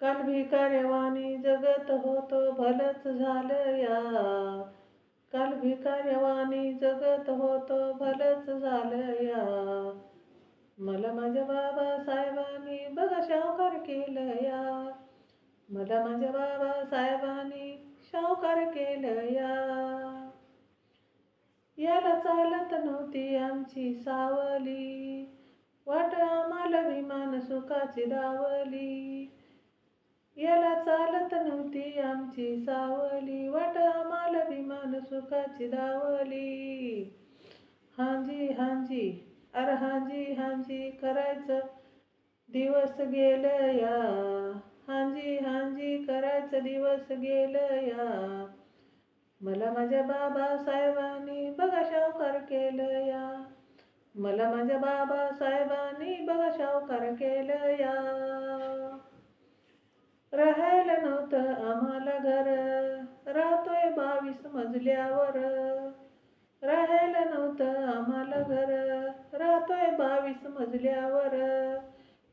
काल भिकाऱ्यावानी जगत होतो भलंच झालं या. काल भिकाऱ्यावानी जगत होतो भलंच झालं या. मला माझ्या बाबासाहेबांनी बघा सावकार केलं या. मला माझ्या बाबासाहेबांनी सावकार केलं या. याला चालत नव्हती आमची सावली, वाट आम्हाला विमान सुखाची दावली. याला चालत नव्हती आमची सावली, वाट आम्हाला विमान सुखाची दावली. हांजी हांजी अरे हांजी हांजी करायचं दिवस गेलं या. हांजी हांजी करायचं दिवस गेलं या. मला माझ्या बाबासाहेबांनी बघा सावकार केलं या. मला माझ्या बाबासाहेबांनी बघा सावकार केलं या. राहायला नव्हतं आम्हाला घर, राहतोय 22 मजल्यावर. राहायला नव्हतं आम्हाला घर, राहतोय 22 मजल्यावर.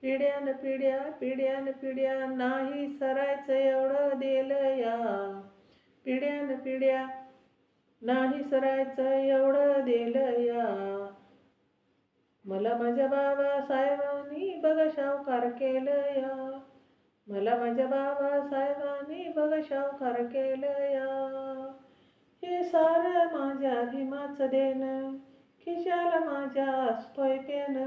पिढ्यान पिढ्या पिढ्यान पिढ्या नाही सरायचं एवढं दिलं या. पिढ्यान पिढ्या नाही सरायचं एवढं दिलं या. मला माझ्या बाबासाहेबांनी बघा सावकार केलं या. मला माझ्या बाबासाहेबांनी बघा सावकार केलं या. हे सारं माझ्या भीमाचं देणं, खिशाला माझ्या असतोय पेन.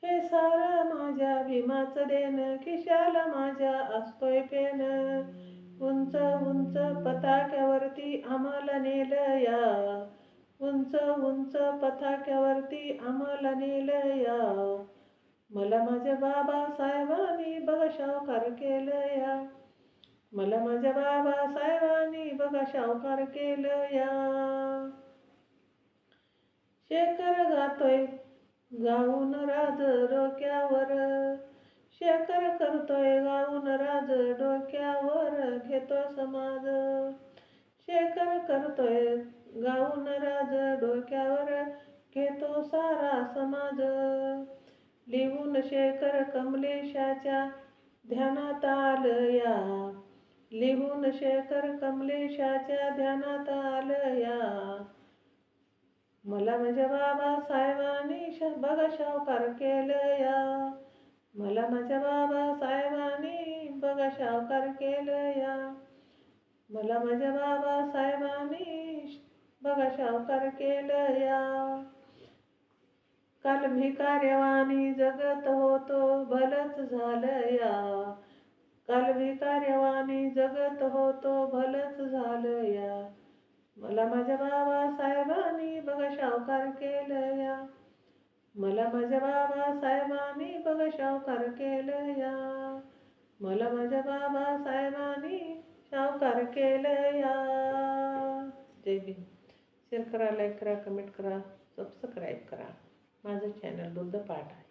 हे सारं माझ्या भीमाचं देणं, खिशाला माझ्या असतोय पेन. उंच उंच पताक्यावरती आम्हाला नेलं या. उंच उंच पताक्यावरती आम्हाला नेलं या. मला माझ्या बाबासाहेबांनी बघा सावकार केलं या. मला माझ्या बाबासाहेबांनी बघा सावकार केलं या. शेखर गातोय गाऊन राज डोक्यावर, शेखर करतोय गाऊन राज डोक्यावर. घेतो समाज शेखर करतोय गाऊन राज डोक्यावर, घेतो सारा समाज. लिहून शेखर कमलेशाच्या ध्यानात आलं या. लिहून शेखर कमलेशाच्या ध्यानात आलं या. मला माझ्या बाबासाहेबांनी बघा सावकार केलं या. मला माझ्या बाबासाहेबांनी बघा सावकार केलं या. मला माझ्या बाबासाहेबांनी बघा सावकार केलं या. काल भिकाऱ्यावानी जगत होतो भलंच झालं या. काल भिकाऱ्यावानी जगत होतो भलंच झालं या. मला माझ्या बाबासाहेबांनी बघा सावकार केलं या. मला माझ्या बाबासाहेबांनी बघा सावकार केलं या. मला माझ्या बाबासाहेबांनी सावकार केलं या. जय भीम. शेअर करा, लाईक करा, कमेंट करा, सबस्क्राईब करा. माझं चॅनल बुद्धपाठ आहे.